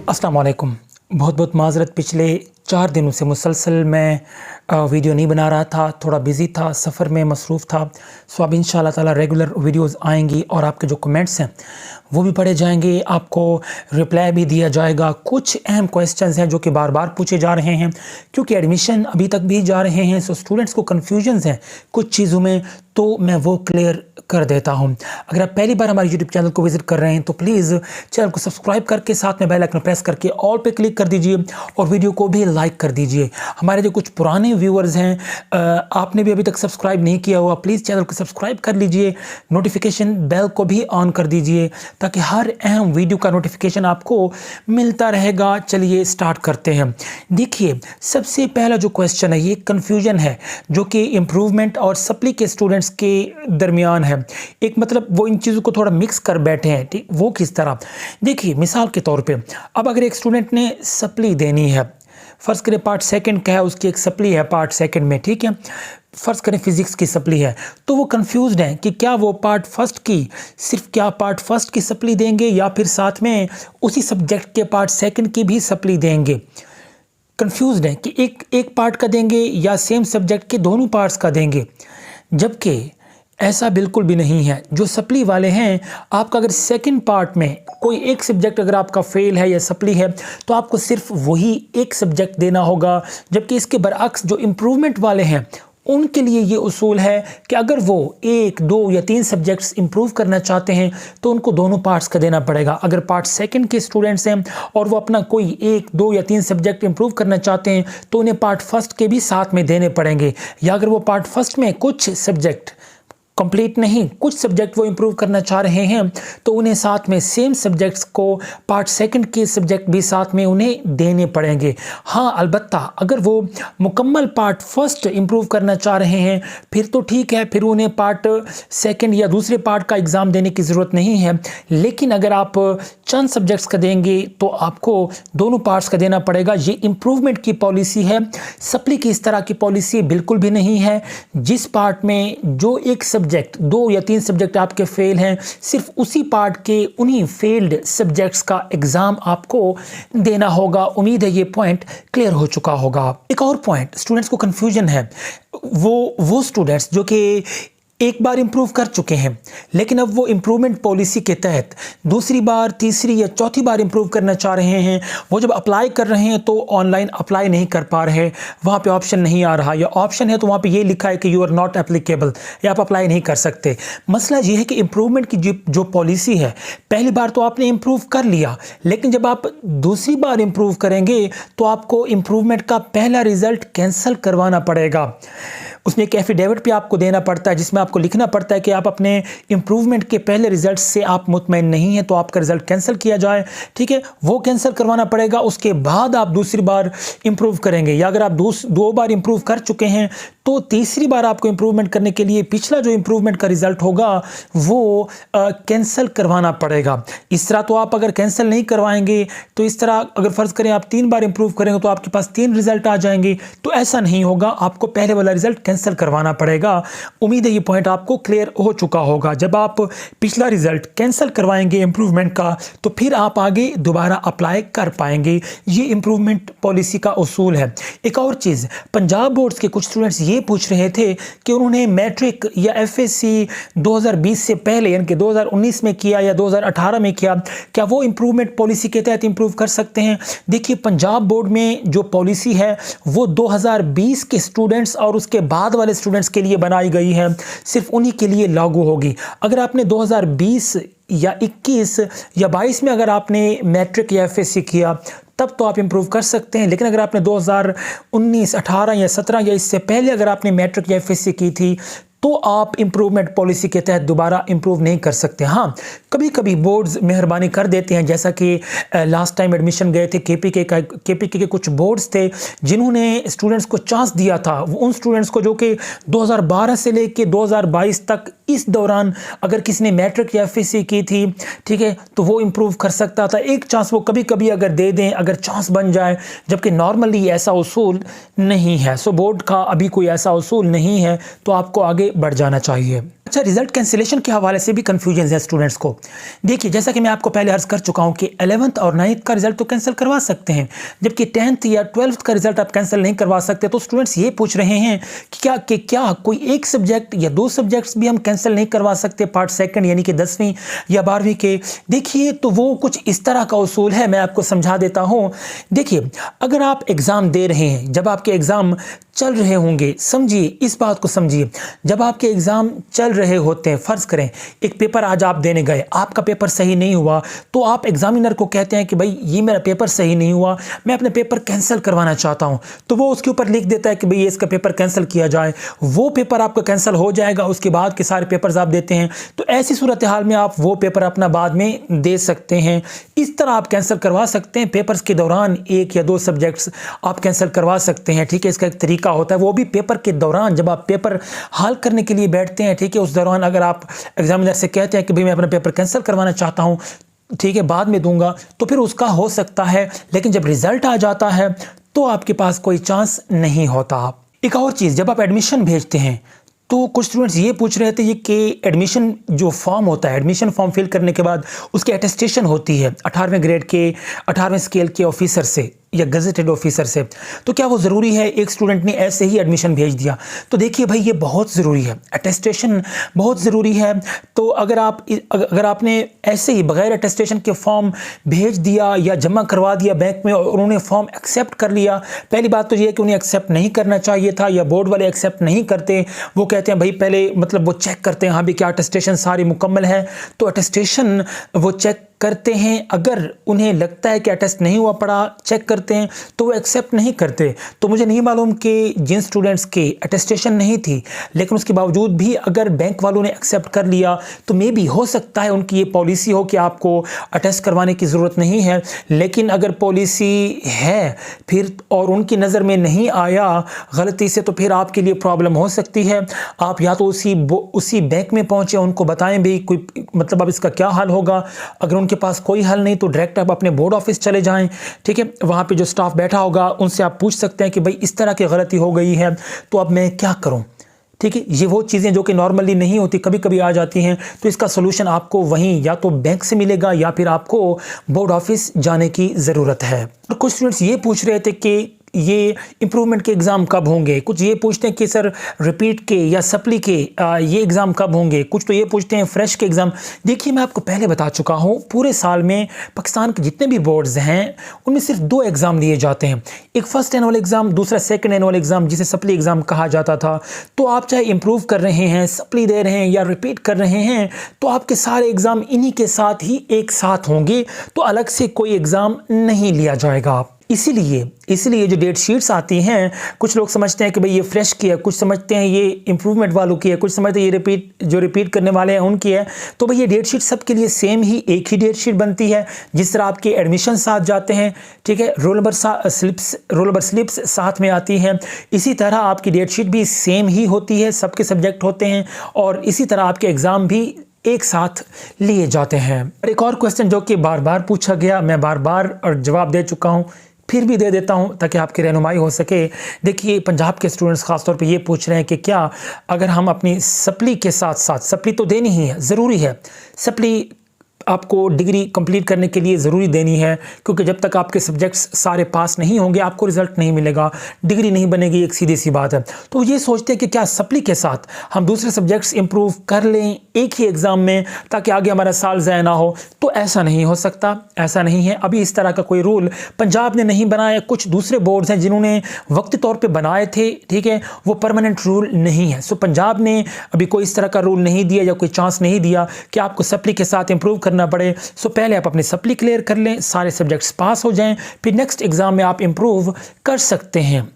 अस्सलाम वालेकुम। बहुत बहुत माज़रत, पिछले 4 दिनों से मुसलसल मैं वीडियो नहीं बना रहा था, थोड़ा बिज़ी था, सफ़र में मसरूफ़ था। सो अब इंशाअल्लाह ताला रेगुलर वीडियोस आएंगी और आपके जो कमेंट्स हैं वो भी पढ़े जाएंगे, आपको रिप्लाई भी दिया जाएगा। कुछ अहम क्वेश्चंस हैं जो कि बार बार पूछे जा रहे हैं क्योंकि एडमिशन अभी तक भी जा रहे हैं। सो स्टूडेंट्स को कन्फ्यूजन्स हैं कुछ चीज़ों में, तो मैं वो क्लियर कर देता हूं। अगर आप पहली बार हमारे यूट्यूब चैनल को विजिट कर रहे हैं तो प्लीज़ चैनल को सब्सक्राइब करके साथ में बेल आइकन प्रेस करके ऑल पे क्लिक कर दीजिए और वीडियो को भी लाइक कर दीजिए। हमारे जो कुछ पुराने व्यूअर्स हैं, आपने भी अभी तक सब्सक्राइब नहीं किया हुआ, प्लीज़ चैनल को सब्सक्राइब कर लीजिए, नोटिफिकेशन बेल को भी ऑन कर दीजिए ताकि हर अहम वीडियो का नोटिफिकेशन आपको मिलता रहेगा। चलिए स्टार्ट करते हैं। देखिए, सबसे पहला जो क्वेश्चन है, ये कन्फ्यूजन है जो कि इम्प्रूवमेंट और सप्ली के स्टूडेंट्स के दरमियान है। एक मतलब वो इन चीज़ों को थोड़ा मिक्स कर बैठे हैं, ठीक। वो किस तरह, देखिए मिसाल के तौर पे अब अगर एक स्टूडेंट ने सप्ली देनी है, फ़र्ज़ करें पार्ट सेकंड का है, उसकी एक सप्ली है पार्ट सेकंड में, ठीक है। फ़र्ज़ करें फिज़िक्स की सप्ली है, तो वो कंफ्यूज्ड हैं कि क्या वो पार्ट फर्स्ट की क्या पार्ट फर्स्ट की सप्ली देंगे या फिर साथ में उसी सब्जेक्ट के पार्ट सेकंड की भी सप्ली देंगे। कंफ्यूज्ड हैं कि एक पार्ट का देंगे या सेम सब्जेक्ट के दोनों पार्ट्स का देंगे, जबकि ऐसा बिल्कुल भी नहीं है। जो सप्ली वाले हैं, आपका अगर सेकंड पार्ट में कोई एक सब्जेक्ट अगर आपका फेल है या सप्ली है तो आपको सिर्फ वही एक सब्जेक्ट देना होगा, जबकि इसके बरअक्स जो इम्प्रूवमेंट वाले हैं उनके लिए ये उसूल है कि अगर वो 1, 2 या 3 सब्जेक्ट्स इंप्रूव करना चाहते हैं तो उनको दोनों पार्ट्स का देना पड़ेगा। अगर पार्ट सेकंड के स्टूडेंट्स हैं और वो अपना कोई 1, 2 या 3 सब्जेक्ट इंप्रूव करना चाहते हैं तो उन्हें पार्ट फर्स्ट के भी साथ में देने पड़ेंगे, या अगर वो पार्ट फर्स्ट में कुछ सब्जेक्ट कंप्लीट नहीं, कुछ सब्जेक्ट वो इंप्रूव करना चाह रहे हैं तो उन्हें साथ में सेम सब्जेक्ट्स को पार्ट सेकंड के सब्जेक्ट भी साथ में उन्हें देने पड़ेंगे। हाँ, अलबत्ता अगर वो मुकम्मल पार्ट फर्स्ट इंप्रूव करना चाह रहे हैं फिर तो ठीक है, फिर उन्हें पार्ट सेकंड या दूसरे पार्ट का एग्ज़ाम देने की ज़रूरत नहीं है। लेकिन अगर आप चंद सब्जेक्ट्स का देंगे तो आपको दोनों पार्ट्स का देना पड़ेगा। ये इम्प्रूवमेंट की पॉलिसी है, सप्ली की इस तरह की पॉलिसी बिल्कुल भी नहीं है। जिस पार्ट में जो एक सब्जेक्ट 2 या 3 सब्जेक्ट आपके फेल हैं, सिर्फ उसी पार्ट के उन्हीं फेल्ड सब्जेक्ट्स का एग्जाम आपको देना होगा। उम्मीद है ये पॉइंट क्लियर हो चुका होगा। एक और पॉइंट स्टूडेंट्स को कंफ्यूजन है, वो स्टूडेंट्स जो कि एक बार इंप्रूव कर चुके हैं लेकिन अब वो इम्प्रूवमेंट पॉलिसी के तहत दूसरी बार, तीसरी या चौथी बार इंप्रूव करना चाह रहे हैं। वो जब अप्लाई कर रहे हैं तो ऑनलाइन अप्लाई नहीं कर पा रहे, वहाँ पे ऑप्शन नहीं आ रहा, या ऑप्शन है तो वहाँ पे ये लिखा है कि यू आर नॉट एप्लीकेबल, या आप अप्लाई नहीं कर सकते। मसला ये है कि इम्प्रूवमेंट की जो पॉलिसी है, पहली बार तो आपने इम्प्रूव कर लिया लेकिन जब आप दूसरी बार इम्प्रूव करेंगे तो आपको इम्प्रूवमेंट का पहला रिजल्ट कैंसिल करवाना पड़ेगा। उसमें एक एफिडेविट भी आपको देना पड़ता है जिसमें आपको लिखना पड़ता है कि आप अपने इम्प्रूवमेंट के पहले रिजल्ट से आप मुतमईन नहीं हैं तो आपका रिजल्ट कैंसिल किया जाए, ठीक है। वो कैंसिल करवाना पड़ेगा, उसके बाद आप दूसरी बार इंप्रूव करेंगे। या अगर आप 2 बार इंप्रूव कर चुके हैं तो तीसरी बार आपको इंप्रूवमेंट करने के लिए पिछला जो इंप्रूवमेंट का रिजल्ट होगा वो कैंसिल करवाना पड़ेगा। इस तरह तो आप अगर कैंसिल नहीं करवाएंगे तो इस तरह अगर फ़र्ज़ करें आप 3 बार इंप्रूव करेंगे तो आपके पास 3 रिजल्ट आ जाएंगे, तो ऐसा नहीं होगा, आपको पहले वाला रिजल्ट कैंसिल करवाना पड़ेगा। उम्मीद है ये पॉइंट आपको क्लियर हो चुका होगा। जब आप पिछला रिजल्ट कैंसिल करवाएंगे इंप्रूवमेंट का तो फिर आप आगे दोबारा अप्लाई कर पाएंगे। ये इंप्रूवमेंट पॉलिसी का उसूल है। एक और चीज़, पंजाब बोर्ड्स के कुछ स्टूडेंट्स ये पूछ रहे थे कि उन्होंने मैट्रिक या एफएससी 2020 से पहले यानी कि 2019 में किया या 2018 में किया, क्या वो इंप्रूवमेंट पॉलिसी के तहत इंप्रूव कर सकते हैं? देखिए, पंजाब बोर्ड में जो पॉलिसी है वो 2020 के स्टूडेंट्स और उसके बाद वाले स्टूडेंट्स के लिए बनाई गई है, सिर्फ उन्हीं के लिए लागू होगी। अगर आपने 2020 या 21 या 22 में अगर आपने मैट्रिक या एफएससी किया तब तो आप इंप्रूव कर सकते हैं, लेकिन अगर आपने 2019, 18 या 17 या इससे पहले अगर आपने मैट्रिक या एफएससी की थी तो आप इम्प्रूवमेंट पॉलिसी के तहत दोबारा इम्प्रूव नहीं कर सकते। हाँ, कभी कभी बोर्ड्स मेहरबानी कर देते हैं, जैसा कि लास्ट टाइम एडमिशन गए थे केपीके के कुछ बोर्ड्स थे जिन्होंने स्टूडेंट्स को चांस दिया था। उन स्टूडेंट्स को जो कि 2012 से लेके 2022 तक इस दौरान अगर किसी ने मैट्रिक या एफएससी की थी, ठीक है, तो वो इम्प्रूव कर सकता था। एक चांस वो कभी कभी अगर दे दें, अगर चांस बन जाए, जबकि नॉर्मली ऐसा उसूल नहीं है। सो बोर्ड का अभी कोई ऐसा उसूल नहीं है, तो आपको आगे बढ़ जाना चाहिए। अच्छा, रिजल्ट कैंसिलेशन के हवाले से भी कन्फ्यूजन है स्टूडेंट्स को। देखिए, जैसा कि मैं आपको पहले अर्ज कर चुका हूं कि 11th और 9th का रिजल्ट तो कैंसिल करवा सकते हैं, जबकि 10th या 12th का रिजल्ट आप कैंसिल नहीं करवा सकते। तो स्टूडेंट्स ये पूछ रहे हैं कि क्या कोई एक सब्जेक्ट या 2 सब्जेक्ट्स भी हम कैंसिल नहीं करवा सकते पार्ट सेकंड यानी कि 10वीं या 12वीं के। देखिए, तो वो कुछ इस तरह का उसूल है, मैं आपको समझा देता हूँ। देखिए, अगर आप एग्ज़ाम दे रहे हैं, जब आपके एग्ज़ाम चल रहे होंगे, समझिए इस बात को समझिए, जब आपके एग्ज़ाम चल रहे होते हैं, फ़र्ज़ करें एक पेपर आज आप देने गए, आपका पेपर सही नहीं हुआ, तो आप एग्ज़ामिनर को कहते हैं कि भाई ये मेरा पेपर सही नहीं हुआ, मैं अपने पेपर कैंसिल करवाना चाहता हूं। तो वो उसके ऊपर लिख देता है कि भाई इसका पेपर कैंसिल किया जाए। वो पेपर आपका कैंसिल हो जाएगा, उसके बाद के सारे पेपर्स आप देते हैं। तो ऐसी सूरत हाल में आप वो पेपर अपना बाद में दे सकते हैं। इस तरह आप कैंसिल करवा सकते हैं। पेपर्स के दौरान 1 या 2 सब्जेक्ट्स आप कैंसिल करवा सकते हैं, ठीक है। इसका एक तरीका होता है, वो भी पेपर के दौरान, जब आप पेपर हल करने के लिए बैठते हैं, ठीक है, उस दौरान अगर आप एग्जामिनर से कहते हैं कि भाई मैं अपना पेपर कैंसिल करवाना चाहता हूं, ठीक है, बाद में दूंगा, तो फिर उसका हो सकता है। लेकिन जब रिजल्ट आ जाता है तो आपके पास कोई चांस नहीं होता। एक और चीज़, जब आप एडमिशन भेजते हैं तो कुछ स्टूडेंट्स ये पूछ रहे थे कि एडमिशन जो फॉर्म होता है, एडमिशन फॉर्म फिल करने के बाद उसकी अटेस्टेशन होती है 18वें ग्रेड के 18वें स्केल के ऑफिसर से या गजेटेड ऑफिसर से, तो क्या वो ज़रूरी है? एक स्टूडेंट ने ऐसे ही एडमिशन भेज दिया। तो देखिए भाई, ये बहुत ज़रूरी है, अटेस्टेशन बहुत ज़रूरी है। तो अगर आपने ऐसे ही बगैर अटेस्टेशन के फॉर्म भेज दिया या जमा करवा दिया बैंक में और उन्होंने फॉर्म एक्सेप्ट कर लिया, पहली बात तो ये है कि उन्हें एक्सेप्ट नहीं करना चाहिए था, या बोर्ड वाले एक्सेप्ट नहीं करते। वो कहते हैं भाई पहले मतलब वो चेक करते हैं हाँ भी क्या अटेस्टेशन सारी मुकम्मल है, तो अटेस्टेशन वो चेक करते हैं। अगर उन्हें लगता है कि अटेस्ट नहीं हुआ पड़ा, चेक करते हैं, तो वो एक्सेप्ट नहीं करते। तो मुझे नहीं मालूम कि जिन स्टूडेंट्स के अटेस्टेशन नहीं थी लेकिन उसके बावजूद भी अगर बैंक वालों ने एक्सेप्ट कर लिया, तो मे बी हो सकता है उनकी ये पॉलिसी हो कि आपको अटेस्ट करवाने की ज़रूरत नहीं है। लेकिन अगर पॉलिसी है फिर और उनकी नज़र में नहीं आया गलती से, तो फिर आपके लिए प्रॉब्लम हो सकती है। आप या तो उसी बैंक में पहुँचे, उनको बताएं भी कोई मतलब अब इसका क्या हल होगा। अगर के पास कोई हल नहीं तो डायरेक्ट आप अपने बोर्ड ऑफिस चले जाएं, ठीक है। वहां पे जो स्टाफ बैठा होगा उनसे आप पूछ सकते हैं कि भाई इस तरह की गलती हो गई है, तो अब मैं क्या करूं, ठीक है। ये वो चीज़ें जो कि नॉर्मली नहीं होती, कभी कभी आ जाती हैं, तो इसका सोल्यूशन आपको वहीं या तो बैंक से मिलेगा या फिर आपको बोर्ड ऑफिस जाने की ज़रूरत है। और कुछ स्टूडेंट्स ये पूछ रहे थे कि ये इम्प्रूवमेंट के एग्ज़ाम कब होंगे। कुछ ये पूछते हैं कि सर रिपीट के या सप्ली के ये एग्ज़ाम कब होंगे। कुछ तो ये पूछते हैं फ्रेश के एग्ज़ाम। देखिए, मैं आपको पहले बता चुका हूँ, पूरे साल में पाकिस्तान के जितने भी बोर्ड्स हैं उनमें सिर्फ 2 एग्ज़ाम लिए जाते हैं, एक फर्स्ट एनुअल एग्ज़ाम, दूसरा सेकंड एनुअल एग्ज़ाम जिसे सप्ली एग्ज़ाम कहा जाता था। तो आप चाहे इम्प्रूव कर रहे हैं, सप्ली दे रहे हैं या रिपीट कर रहे हैं, तो आपके सारे एग्ज़ाम इन्हीं के साथ ही एक साथ होंगे, तो अलग से कोई एग्ज़ाम नहीं लिया जाएगा। इसीलिए जो डेट शीट्स आती हैं, कुछ लोग समझते हैं कि भाई ये फ्रेश की है, कुछ समझते हैं ये इम्प्रूवमेंट वालों की है, कुछ समझते हैं ये रिपीट करने वाले हैं उनकी है। तो भाई ये डेट शीट सबके लिए सेम ही एक ही डेट शीट बनती है। जिस तरह आपके एडमिशन साथ जाते हैं, ठीक है, रोल नंबर स्लिप्स साथ में आती हैं, इसी तरह आपकी डेट शीट भी सेम ही होती है, सबके सब्जेक्ट होते हैं, और इसी तरह आपके एग्ज़ाम भी एक साथ लिए जाते हैं। और एक और क्वेश्चन जो कि बार बार पूछा गया, मैं बार बार और जवाब दे चुका हूँ, फिर भी दे देता हूं ताकि आपकी रहनुमाई हो सके। देखिए, पंजाब के स्टूडेंट्स खासतौर पे ये पूछ रहे हैं कि क्या अगर हम अपनी सप्ली के साथ साथ, सप्ली तो देनी ही है, ज़रूरी है, सप्ली आपको डिग्री कंप्लीट करने के लिए ज़रूरी देनी है, क्योंकि जब तक आपके सब्जेक्ट्स सारे पास नहीं होंगे आपको रिज़ल्ट नहीं मिलेगा, डिग्री नहीं बनेगी, एक सीधी सी बात है। तो ये सोचते हैं कि क्या सप्ली के साथ हम दूसरे सब्जेक्ट्स इंप्रूव कर लें एक ही एग्ज़ाम में ताकि आगे हमारा साल ज़ाया ना हो। तो ऐसा नहीं हो सकता, ऐसा नहीं है। अभी इस तरह का कोई रूल पंजाब ने नहीं बनाया, कुछ दूसरे बोर्ड्स हैं जिन्होंने वक्ती तौर पर बनाए थे, ठीक है, वो परमानेंट रूल नहीं है। सो पंजाब ने अभी कोई इस तरह का रूल नहीं दिया या कोई चांस नहीं दिया कि आपको सप्ली के साथ इंप्रूव करना पड़े। सो पहले आप अपनी सप्ली क्लियर कर लें, सारे सब्जेक्ट्स पास हो जाएं, फिर नेक्स्ट एग्जाम में आप इंप्रूव कर सकते हैं।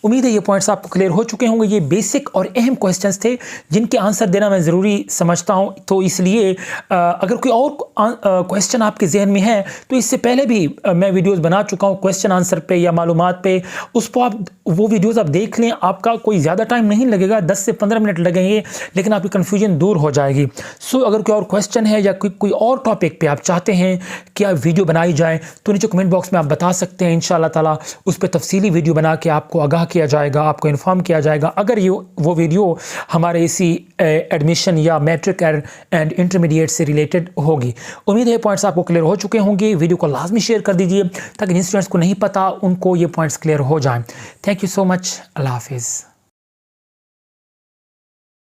उम्मीद है ये पॉइंट्स आपको क्लियर हो चुके होंगे। ये बेसिक और अहम क्वेश्चंस थे जिनके आंसर देना मैं ज़रूरी समझता हूं। तो इसलिए अगर कोई और क्वेश्चन आपके जहन में है तो इससे पहले भी मैं वीडियोस बना चुका हूं क्वेश्चन आंसर पे या मालूमात पे, उसको आप वो वीडियोस आप देख लें। आपका कोई ज़्यादा टाइम नहीं लगेगा, 10 से 15 मिनट लगेंगे, लेकिन आपकी कन्फ्यूजन दूर हो जाएगी। सो अगर कोई और क्वेश्चन है या कोई और टॉपिक पर आप चाहते हैं कि आप वीडियो बनाई जाए तो नीचे कमेंट बॉक्स में आप बता सकते हैं। इंशाअल्लाह ताला उस पर तफसीली वीडियो बना के आपको आगाह किया जाएगा, आपको इन्फॉर्म किया जाएगा अगर ये वो वीडियो हमारे इसी एडमिशन या मैट्रिक एंड इंटरमीडिएट से रिलेटेड होगी। उम्मीद है पॉइंट्स आपको क्लियर हो चुके होंगे। वीडियो को लाजमी शेयर कर दीजिए ताकि जिन स्टूडेंट्स को नहीं पता उनको ये पॉइंट्स क्लियर हो जाएं। Thank you so much. अल्लाह हाफिज़।